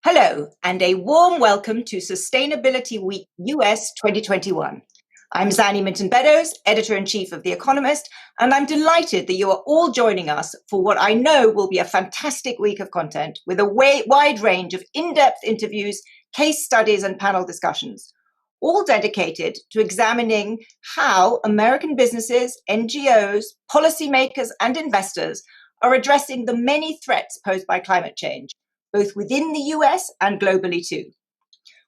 Hello, and a warm welcome to Sustainability Week US 2021. I'm Zanny Minton-Beddoes, Editor-in-Chief of The Economist, and I'm delighted that you are all joining us for what I know will be a fantastic week of content with a wide range of in-depth interviews, case studies, and panel discussions, all dedicated to examining how American businesses, NGOs, policymakers, and investors are addressing the many threats posed by climate change, both within the US and globally too.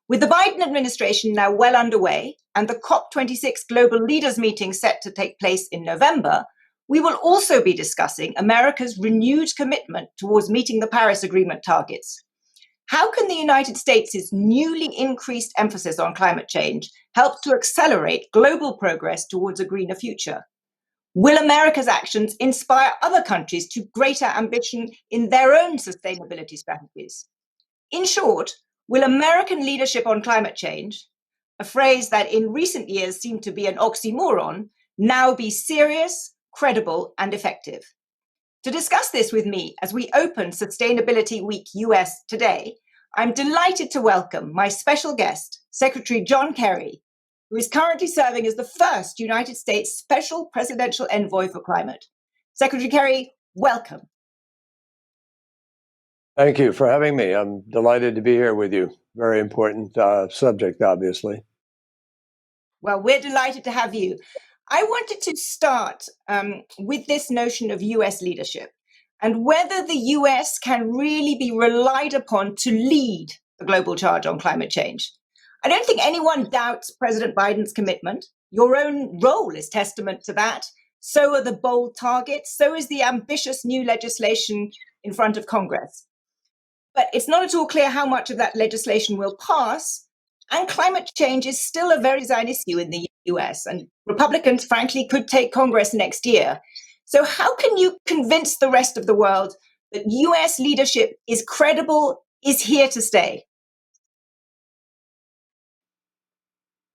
With the Biden administration now well underway and the COP26 Global Leaders meeting set to take place in November, we will also be discussing America's renewed commitment towards meeting the Paris Agreement targets. How can the United States' newly increased emphasis on climate change help to accelerate global progress towards a greener future? Will America's actions inspire other countries to greater ambition in their own sustainability strategies? In short, will American leadership on climate change, a phrase that in recent years seemed to be an oxymoron, now be serious, credible, and effective? To discuss this with me as we open Sustainability Week US today, I'm delighted to welcome my special guest, Secretary John Kerry, who is currently serving as the first United States Special Presidential Envoy for Climate. Secretary Kerry, welcome. Thank you for having me. I'm delighted to be here with you. Very important subject, obviously. Well, we're delighted to have you. I wanted to start with this notion of US leadership and whether the US can really be relied upon to lead the global charge on climate change. I don't think anyone doubts President Biden's commitment. Your own role is testament to that. So are the bold targets. So is the ambitious new legislation in front of Congress. But it's not at all clear how much of that legislation will pass. And climate change is still a very design issue in the US. And Republicans, frankly, could take Congress next year. So how can you convince the rest of the world that US leadership is credible, is here to stay?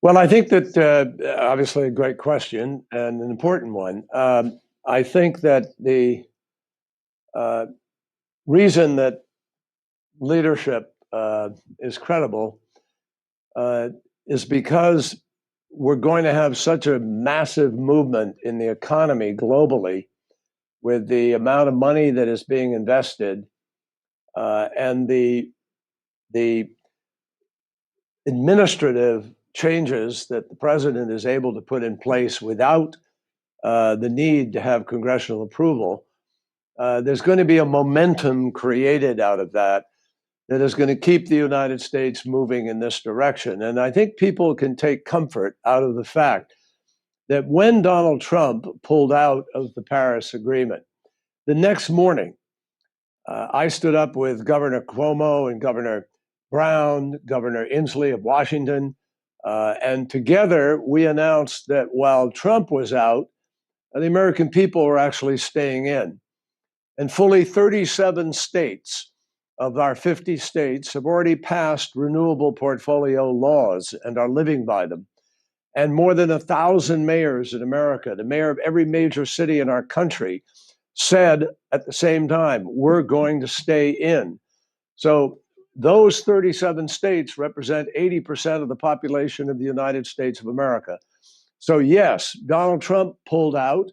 Well, I think that obviously a great question and an important one. I think that the reason that leadership is credible is because we're going to have such a massive movement in the economy globally with the amount of money that is being invested and the administrative changes that the president is able to put in place without the need to have congressional approval. There's going to be a momentum created out of that is going to keep the United States moving in this direction. And I think people can take comfort out of the fact that when Donald Trump pulled out of the Paris Agreement, the next morning, I stood up with Governor Cuomo and Governor Brown, Governor Inslee of Washington, and together we announced that while Trump was out, the American people were actually staying in. And fully 37 states of our 50 states have already passed renewable portfolio laws and are living by them. And more than 1,000 mayors in America, the mayor of every major city in our country, said at the same time, we're going to stay in. So those 37 states represent 80% of the population of the United States of America. So yes, Donald Trump pulled out,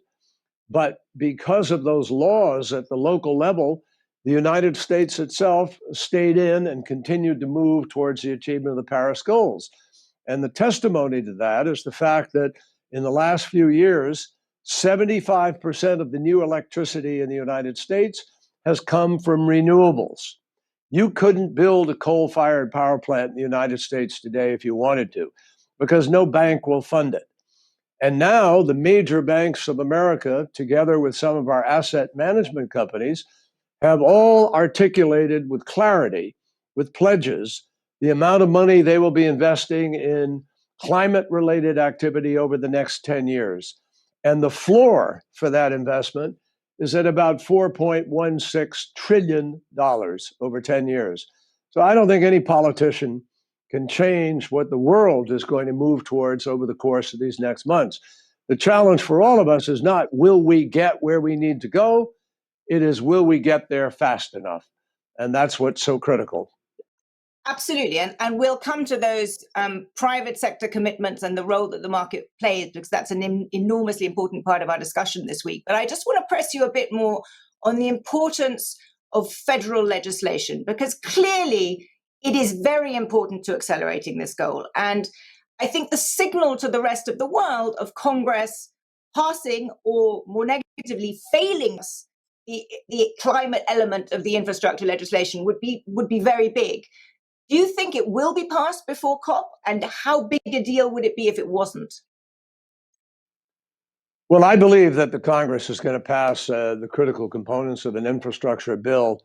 but because of those laws at the local level, the United States itself stayed in and continued to move towards the achievement of the Paris goals. And the testimony to that is the fact that in the last few years, 75% of the new electricity in the United States has come from renewables. You couldn't build a coal-fired power plant in the United States today if you wanted to, because no bank will fund it. And now the major banks of America, together with some of our asset management companies, have all articulated with clarity, with pledges, the amount of money they will be investing in climate-related activity over the next 10 years. And the floor for that investment is at about $4.16 trillion over 10 years. So I don't think any politician can change what the world is going to move towards over the course of these next months. The challenge for all of us is not, will we get where we need to go? It is, will we get there fast enough? And that's what's so critical. Absolutely. And we'll come to those private sector commitments and the role that the market plays, because that's an enormously important part of our discussion this week. But I just want to press you a bit more on the importance of federal legislation, because clearly it is very important to accelerating this goal. And I think the signal to the rest of the world of Congress passing, or more negatively, failing us, the climate element of the infrastructure legislation would be very big. Do you think it will be passed before COP? And how big a deal would it be if it wasn't? Well, I believe that the Congress is going to pass the critical components of an infrastructure bill,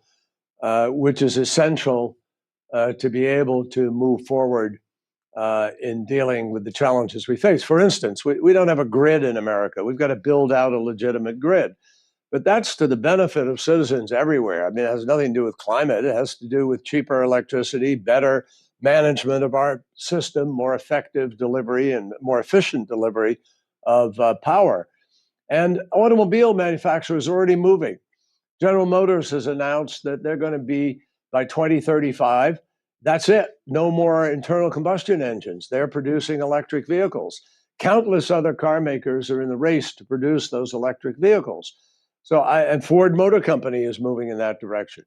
which is essential to be able to move forward in dealing with the challenges we face. For instance, we don't have a grid in America. We've got to build out a legitimate grid. But that's to the benefit of citizens everywhere. I mean, it has nothing to do with climate. It has to do with cheaper electricity, better management of our system, more effective delivery and more efficient delivery of power. And automobile manufacturers are already moving. General Motors has announced that they're going to be, by 2035, that's it. No more internal combustion engines. They're producing electric vehicles. Countless other car makers are in the race to produce those electric vehicles. And Ford Motor Company is moving in that direction.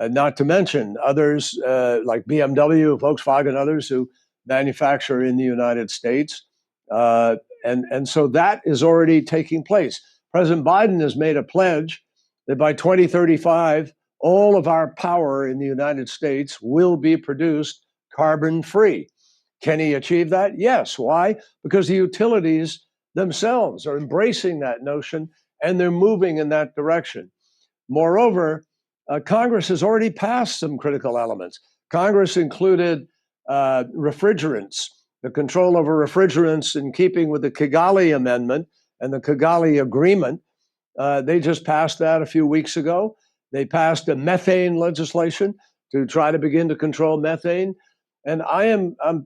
Not to mention others like BMW, Volkswagen, others who manufacture in the United States. And so that is already taking place. President Biden has made a pledge that by 2035, all of our power in the United States will be produced carbon-free. Can he achieve that? Yes. Why? Because the utilities themselves are embracing that notion, and they're moving in that direction. Moreover, Congress has already passed some critical elements. Congress included refrigerants, the control over refrigerants in keeping with the Kigali Amendment and the Kigali Agreement. They just passed that a few weeks ago. They passed a methane legislation to try to begin to control methane. And I'd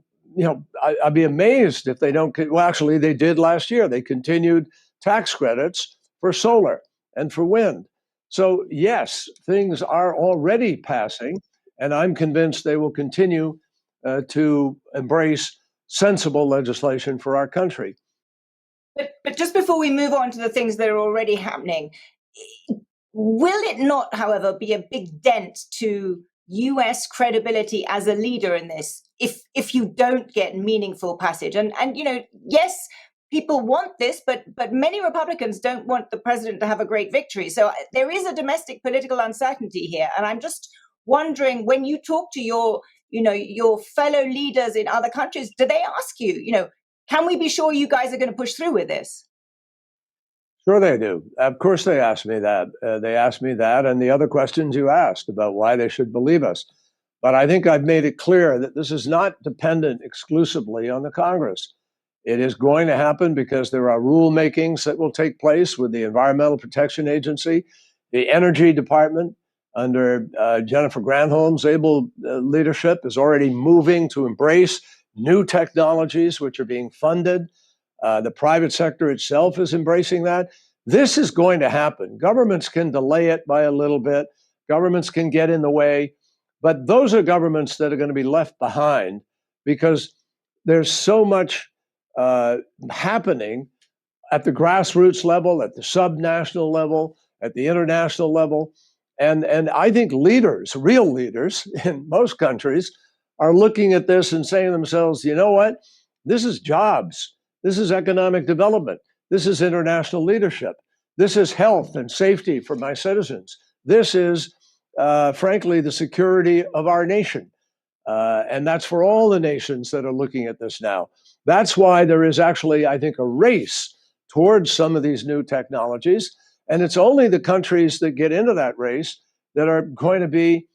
be amazed if they don't. Well, actually, they did last year. They continued tax credits for solar and for wind. So yes, things are already passing, and I'm convinced they will continue to embrace sensible legislation for our country. But just before we move on to the things that are already happening, will it not, however, be a big dent to US credibility as a leader in this if you don't get meaningful passage? And yes, people want this, but many Republicans don't want the president to have a great victory. So there is a domestic political uncertainty here. And I'm just wondering, when you talk to your fellow leaders in other countries, do they ask you, can we be sure you guys are going to push through with this? Sure they do. Of course they asked me that. They asked me that and the other questions you asked about why they should believe us. But I think I've made it clear that this is not dependent exclusively on the Congress. It is going to happen because there are rulemakings that will take place with the Environmental Protection Agency, the Energy Department, under Jennifer Granholm's able leadership, is already moving to embrace new technologies which are being funded. The private sector itself is embracing that. This is going to happen. Governments can delay it by a little bit. Governments can get in the way. But those are governments that are going to be left behind because there's so much happening at the grassroots level, at the subnational level, at the international level. And I think leaders, real leaders in most countries, are looking at this and saying to themselves, you know what? This is jobs. This is economic development. This is international leadership. This is health and safety for my citizens. This is, frankly, the security of our nation. And that's for all the nations that are looking at this now. That's why there is actually, I think, a race towards some of these new technologies. And it's only the countries that get into that race that are going to be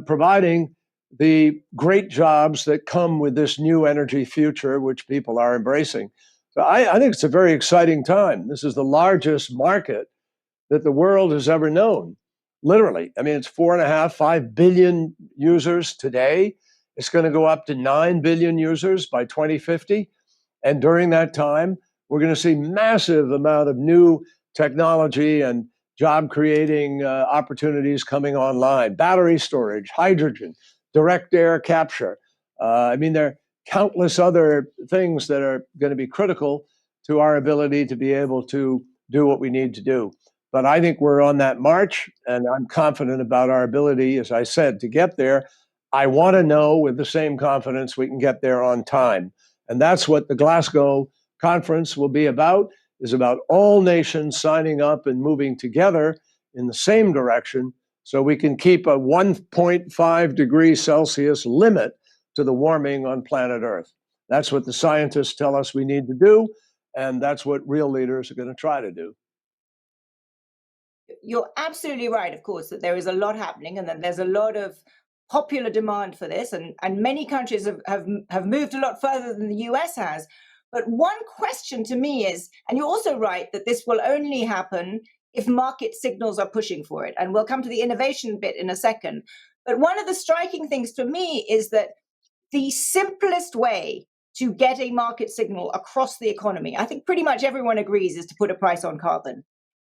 providing the great jobs that come with this new energy future, which people are embracing. So I think it's a very exciting time. This is the largest market that the world has ever known. Literally. I mean, it's 4.5, 5 billion users today. It's going to go up to 9 billion users by 2050. And during that time, we're going to see massive amount of new technology and job creating opportunities coming online. Battery storage, hydrogen, direct air capture. I mean, there are countless other things that are going to be critical to our ability to be able to do what we need to do. But I think we're on that march, and I'm confident about our ability, as I said, to get there. I want to know with the same confidence we can get there on time. And that's what the Glasgow conference will be about, is about all nations signing up and moving together in the same direction so we can keep a 1.5 degrees Celsius limit to the warming on planet Earth. That's what the scientists tell us we need to do, and that's what real leaders are going to try to do. You're absolutely right, of course, that there is a lot happening and that there's a lot of popular demand for this, and many countries have moved a lot further than the US has. But one question to me is, and you're also right, that this will only happen if market signals are pushing for it. And we'll come to the innovation bit in a second. But one of the striking things for me is that the simplest way to get a market signal across the economy, I think pretty much everyone agrees, is to put a price on carbon.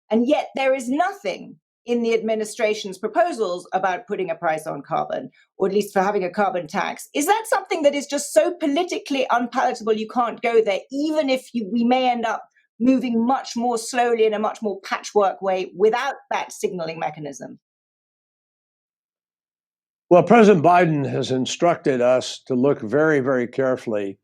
And yet there is nothing in the administration's proposals about putting a price on carbon, or at least for having a carbon tax. Is that something that is just so politically unpalatable you can't go there, even if we may end up moving much more slowly in a much more patchwork way without that signaling mechanism? Well, President Biden has instructed us to look very, very carefully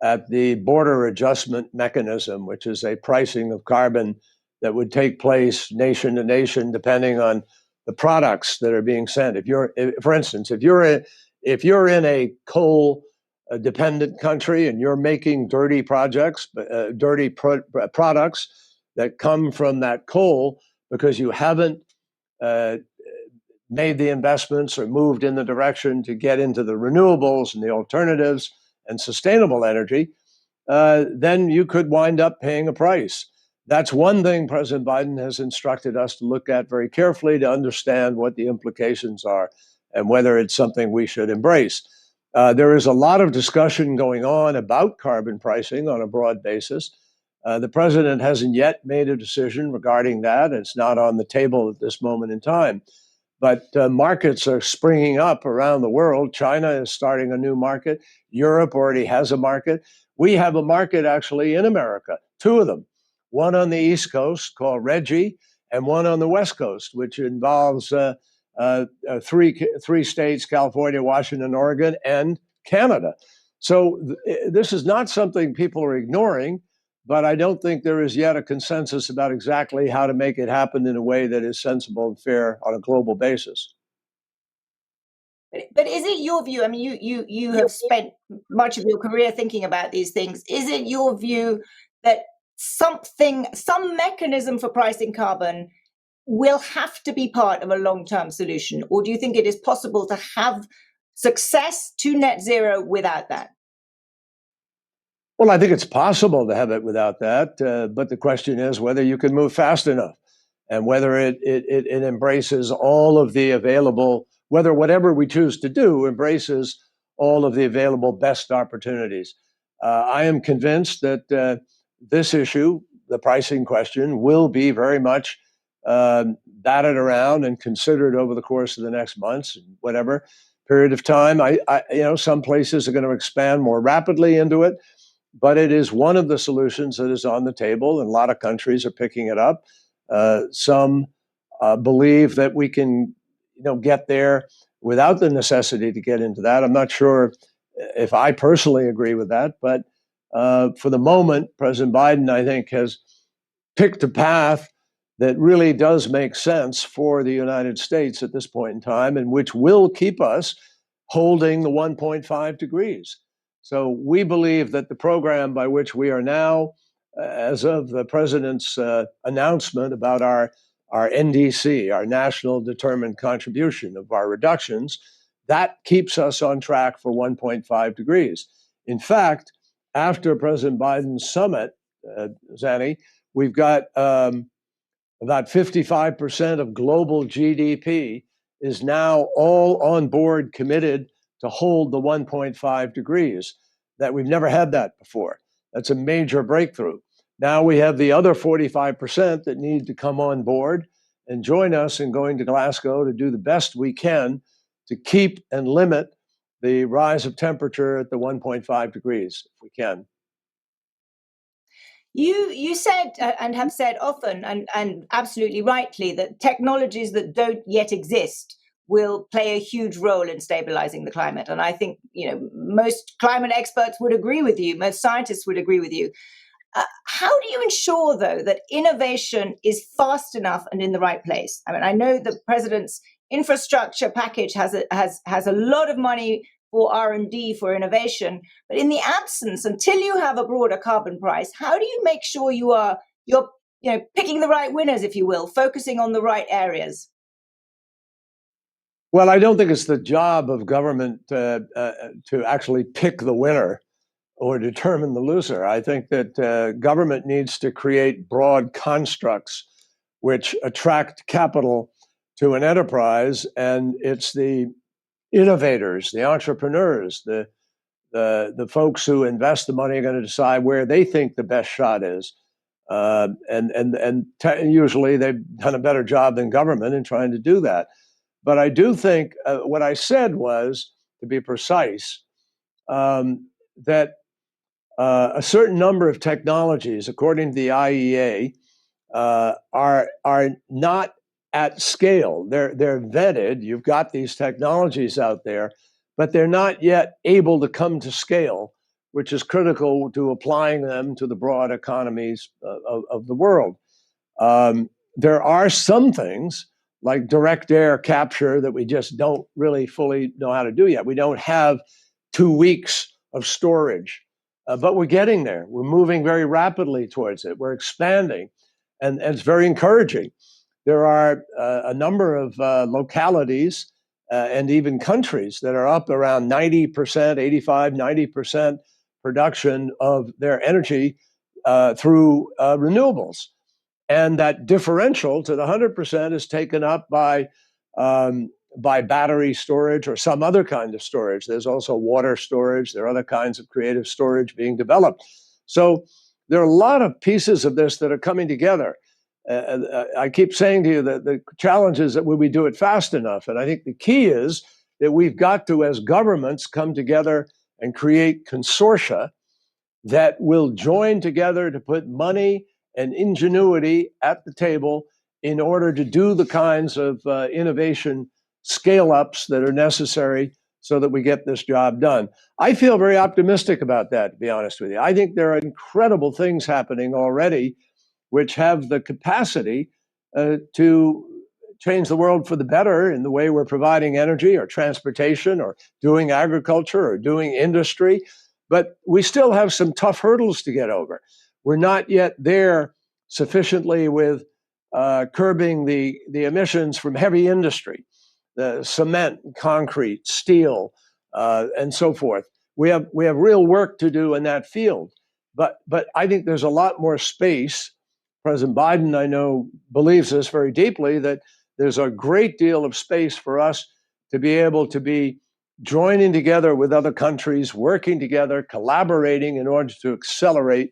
at the border adjustment mechanism, which is a pricing of carbon that would take place nation to nation depending on the products that are being sent. For instance, if you're in a coal dependent country and you're making dirty products that come from that coal because you haven't made the investments or moved in the direction to get into the renewables and the alternatives and sustainable energy, then you could wind up paying a price. That's one thing President Biden has instructed us to look at very carefully to understand what the implications are and whether it's something we should embrace. There is a lot of discussion going on about carbon pricing on a broad basis. The president hasn't yet made a decision regarding that. It's not on the table at this moment in time. But markets are springing up around the world. China is starting a new market. Europe already has a market. We have a market actually in America, two of them. One on the East Coast called RGGI, and one on the West Coast, which involves three states, California, Washington, Oregon, and Canada. So this is not something people are ignoring, but I don't think there is yet a consensus about exactly how to make it happen in a way that is sensible and fair on a global basis. But is it your view? I mean, you have spent much of your career thinking about these things. Is it your view that some mechanism for pricing carbon will have to be part of a long-term solution? Or do you think it is possible to have success to net zero without that? Well, I think it's possible to have it without that. But the question is whether you can move fast enough and whether it embraces all of the available, whether whatever we choose to do embraces all of the available best opportunities. I am convinced that this issue, the pricing question, will be very much batted around and considered over the course of the next months, whatever period of time. Some places are going to expand more rapidly into it, but it is one of the solutions that is on the table, and a lot of countries are picking it up. Some believe that we can, get there without the necessity to get into that. I'm not sure if I personally agree with that, but for the moment, President Biden, I think, has picked a path that really does make sense for the United States at this point in time, and which will keep us holding the 1.5 degrees. So we believe that the program by which we are now, as of the president's announcement about our NDC, our National Determined Contribution of our reductions, that keeps us on track for 1.5 degrees. In fact, after President Biden's summit, Zanny, we've got about 55% of global GDP is now all on board, committed to hold the 1.5 degrees. That we've never had that before. That's a major breakthrough. Now we have the other 45% that need to come on board and join us in going to Glasgow to do the best we can to keep and limit the rise of temperature at the 1.5 degrees if we can. You said and have said often and absolutely rightly that technologies that don't yet exist will play a huge role in stabilizing the climate. And I think most climate experts would agree with you, most scientists would agree with you. How do you ensure, though, that innovation is fast enough and in the right place? I mean, I know the president's infrastructure package has a lot of money for R&D, for innovation, but in the absence, until you have a broader carbon price, how do you make sure you're picking the right winners, if you will, focusing on the right areas? Well, I don't think it's the job of government to actually pick the winner or determine the loser. I think that government needs to create broad constructs which attract capital to an enterprise, and it's the innovators, the entrepreneurs, the folks who invest the money are going to decide where they think the best shot is. Usually they've done a better job than government in trying to do that. But I do think what I said was, to be precise, that a certain number of technologies, according to the IEA, are not at scale. They're vetted. You've got these technologies out there, but they're not yet able to come to scale, which is critical to applying them to the broad economies of the world. There are some things like direct air capture that we just don't really fully know how to do yet. We don't have 2 weeks of storage, but we're getting there. We're moving very rapidly towards it. We're expanding, and it's very encouraging. There are a number of localities and even countries that are up around 90%, 85, 90% production of their energy through renewables. And that differential to the 100% is taken up by battery storage or some other kind of storage. There's also water storage. There are other kinds of creative storage being developed. So there are a lot of pieces of this that are coming together. I keep saying to you that the challenge is that will we do it fast enough? And I think the key is that we've got to, as governments, come together and create consortia that will join together to put money and ingenuity at the table in order to do the kinds of innovation scale-ups that are necessary so that we get this job done. I feel very optimistic about that, to be honest with you. I think there are incredible things happening already which have the capacity to change the world for the better in the way we're providing energy or transportation or doing agriculture or doing industry. But we still have some tough hurdles to get over. We're not yet there sufficiently with curbing the emissions from heavy industry, the cement, concrete, steel, and so forth. We have real work to do in that field. But I think there's a lot more space. President Biden, I know, believes this very deeply, that there's a great deal of space for us to be able to be joining together with other countries, working together, collaborating in order to accelerate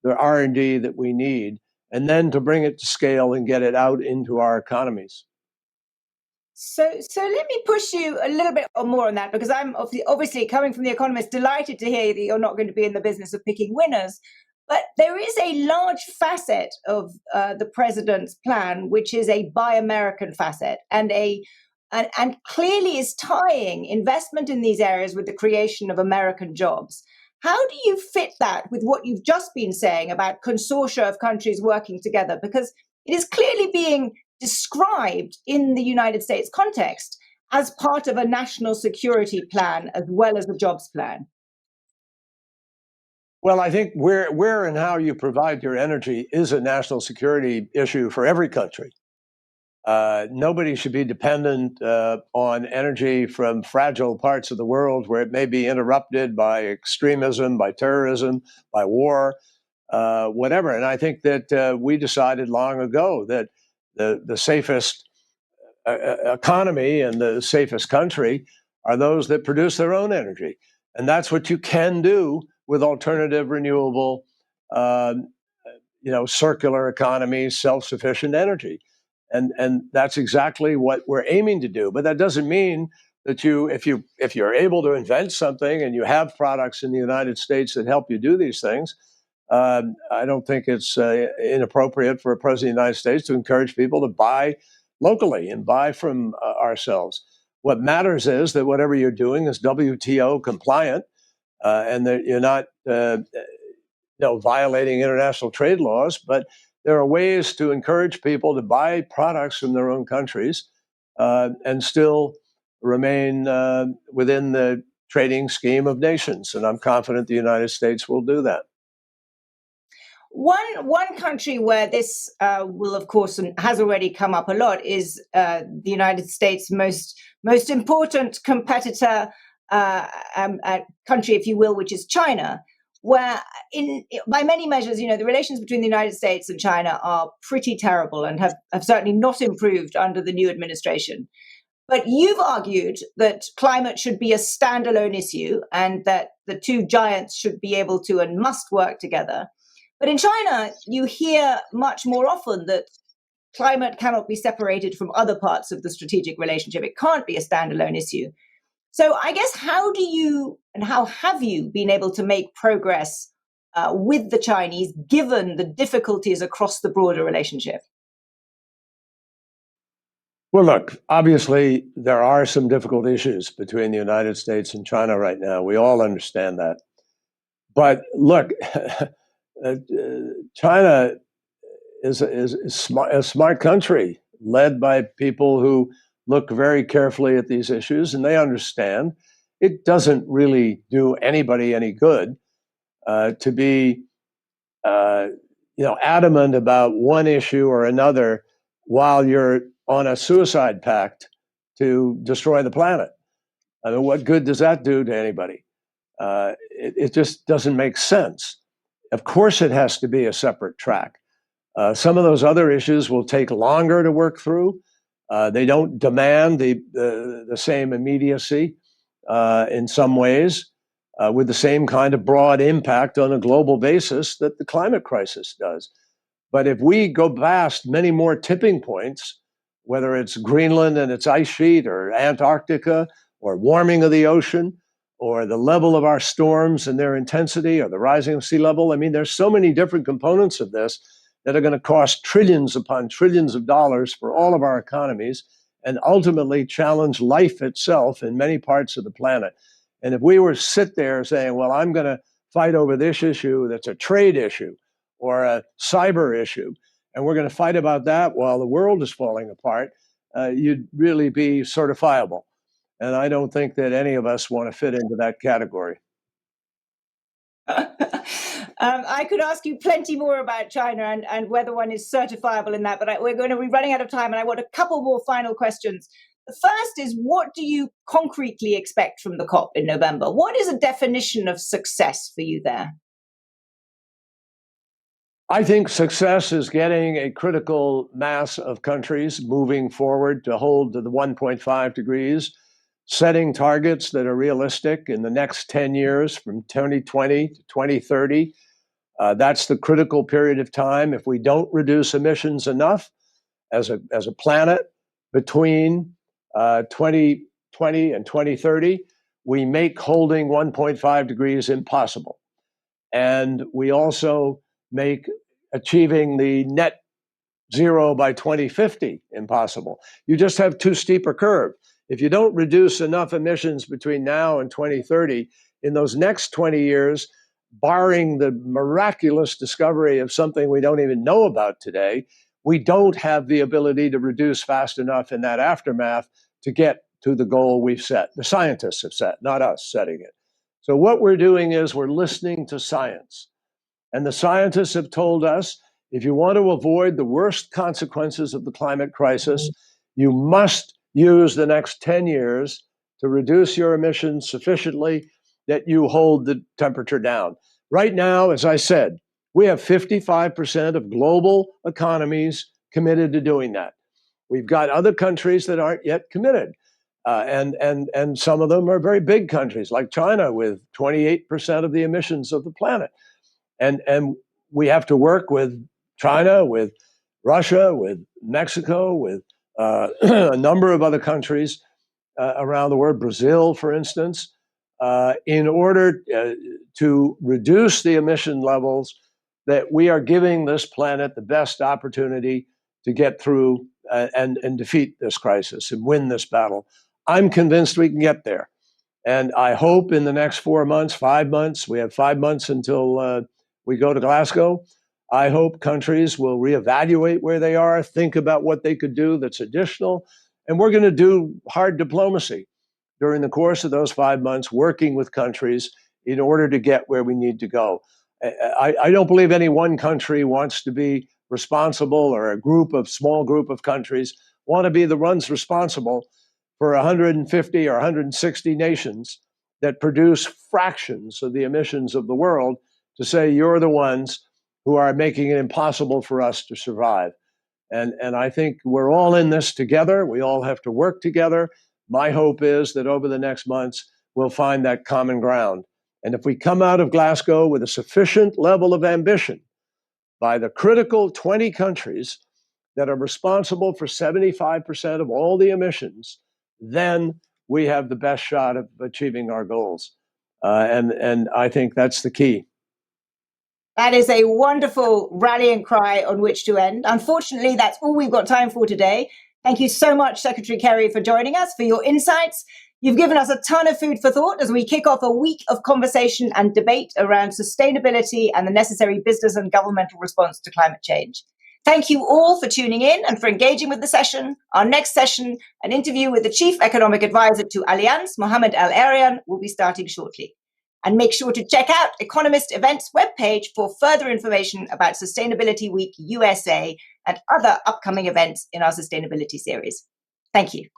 the R&D that we need, and then to bring it to scale and get it out into our economies. So let me push you a little bit more on that, because I'm obviously coming from The Economist, delighted to hear that you're not going to be in the business of picking winners. But there is a large facet of the president's plan, which is a Buy American facet, and clearly is tying investment in these areas with the creation of American jobs. How do you fit that with what you've just been saying about consortia of countries working together? Because it is clearly being described in the United States context as part of a national security plan as well as a jobs plan. Well, I think where and how you provide your energy is a national security issue for every country. Nobody should be dependent on energy from fragile parts of the world where it may be interrupted by extremism, by terrorism, by war, whatever. And I think that we decided long ago that the safest economy and the safest country are those that produce their own energy. And that's what you can do with alternative, renewable, circular economies, self-sufficient energy. And that's exactly what we're aiming to do. But that doesn't mean that if you're able to invent something and you have products in the United States that help you do these things, I don't think it's inappropriate for a president of the United States to encourage people to buy locally and buy from ourselves. What matters is that whatever you're doing is WTO compliant, and that you're not violating international trade laws. But there are ways to encourage people to buy products from their own countries and still remain within the trading scheme of nations. And I'm confident the United States will do that. One country where this will, of course, and has already come up a lot is the United States' most important competitor country, if you will, which is China, where by many measures, the relations between the United States and China are pretty terrible and have certainly not improved under the new administration. But you've argued that climate should be a standalone issue and that the two giants should be able to and must work together. But in China, you hear much more often that climate cannot be separated from other parts of the strategic relationship. It can't be a standalone issue. So I guess how have you been able to make progress with the Chinese, given the difficulties across the broader relationship? Well, look, obviously, there are some difficult issues between the United States and China right now. We all understand that. But look, China is a smart country led by people who look very carefully at these issues, and they understand it doesn't really do anybody any good to be adamant about one issue or another while you're on a suicide pact to destroy the planet. I mean, what good does that do to anybody? It just doesn't make sense. Of course, it has to be a separate track. Some of those other issues will take longer to work through. They don't demand the same immediacy in some ways, with the same kind of broad impact on a global basis that the climate crisis does. But if we go past many more tipping points, whether it's Greenland and its ice sheet, or Antarctica, or warming of the ocean, or the level of our storms and their intensity, or the rising of sea level, I mean, there's so many different components of this that are going to cost trillions upon trillions of dollars for all of our economies and ultimately challenge life itself in many parts of the planet. And if we were to sit there saying, well, I'm going to fight over this issue that's a trade issue or a cyber issue, and we're going to fight about that while the world is falling apart, you'd really be certifiable. And I don't think that any of us want to fit into that category. I could ask you plenty more about China and whether one is certifiable in that, but we're going to be running out of time, and I want a couple more final questions. The first is, what do you concretely expect from the COP in November? What is a definition of success for you there? I think success is getting a critical mass of countries moving forward to hold to the 1.5 degrees, setting targets that are realistic in the next 10 years from 2020 to 2030. That's the critical period of time. If we don't reduce emissions enough as a planet between 2020 and 2030, we make holding 1.5 degrees impossible. And we also make achieving the net zero by 2050 impossible. You just have too steep a curve. If you don't reduce enough emissions between now and 2030, in those next 20 years, barring the miraculous discovery of something we don't even know about today, we don't have the ability to reduce fast enough in that aftermath to get to the goal we've set. The scientists have set, not us setting it. So what we're doing is we're listening to science. And the scientists have told us, if you want to avoid the worst consequences of the climate crisis, you must use the next 10 years to reduce your emissions sufficiently that you hold the temperature down. Right now, as I said, we have 55% of global economies committed to doing that. We've got other countries that aren't yet committed. And some of them are very big countries like China with 28% of the emissions of the planet. And we have to work with China, with Russia, with Mexico, with a number of other countries around the world, Brazil, for instance, in order to reduce the emission levels, that we are giving this planet the best opportunity to get through and defeat this crisis and win this battle. I'm convinced we can get there. And I hope in the next 4 months, 5 months, we have 5 months until we go to Glasgow. I hope countries will reevaluate where they are, think about what they could do that's additional. And we're going to do hard diplomacy during the course of those 5 months, working with countries in order to get where we need to go. I don't believe any one country wants to be responsible, or a small group of countries want to be the ones responsible for 150 or 160 nations that produce fractions of the emissions of the world, to say you're the ones who are making it impossible for us to survive. And I think we're all in this together. We all have to work together. My hope is that over the next months, we'll find that common ground. And if we come out of Glasgow with a sufficient level of ambition by the critical 20 countries that are responsible for 75% of all the emissions, then we have the best shot of achieving our goals. And I think that's the key. That is a wonderful rallying cry on which to end. Unfortunately, that's all we've got time for today. Thank you so much, Secretary Kerry, for joining us, for your insights. You've given us a ton of food for thought as we kick off a week of conversation and debate around sustainability and the necessary business and governmental response to climate change. Thank you all for tuning in and for engaging with the session. Our next session, an interview with the Chief Economic Advisor to Allianz, Mohamed El-Erian, will be starting shortly. And make sure to check out Economist Events webpage for further information about Sustainability Week USA and other upcoming events in our sustainability series. Thank you.